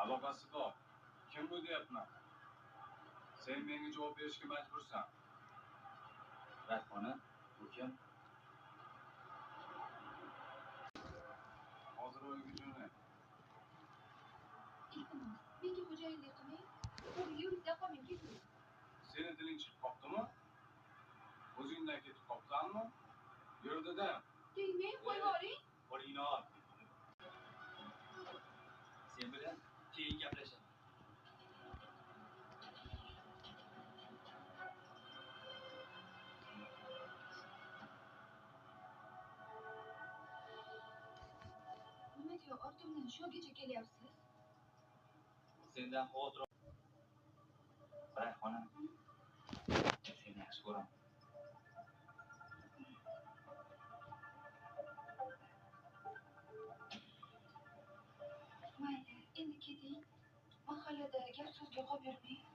Aloqasi bor. Kim bu deyapman? Sen menga javob berishga majbursan. Rayhona, bu kim? Hozir o'yinga jo'nay. iltimos menga xo'jayinlik qilmang. To'g'ri yurtda qolmang, keting. Seni tiling chiqib qoptimi? O'zingdan ketib qopsanmi? Yurdida. Tegmang, qo'yib yuboring. Qo'lingni ol. Sen bilan keyin gaplashaman. Nimaga ortimdan sho'gacha kelyapsiz? Sendan xavotir Rayhona, seni yaxshi ko'raman. Mayli, endi keting. Mahallada gap so'zga qolib yurmang.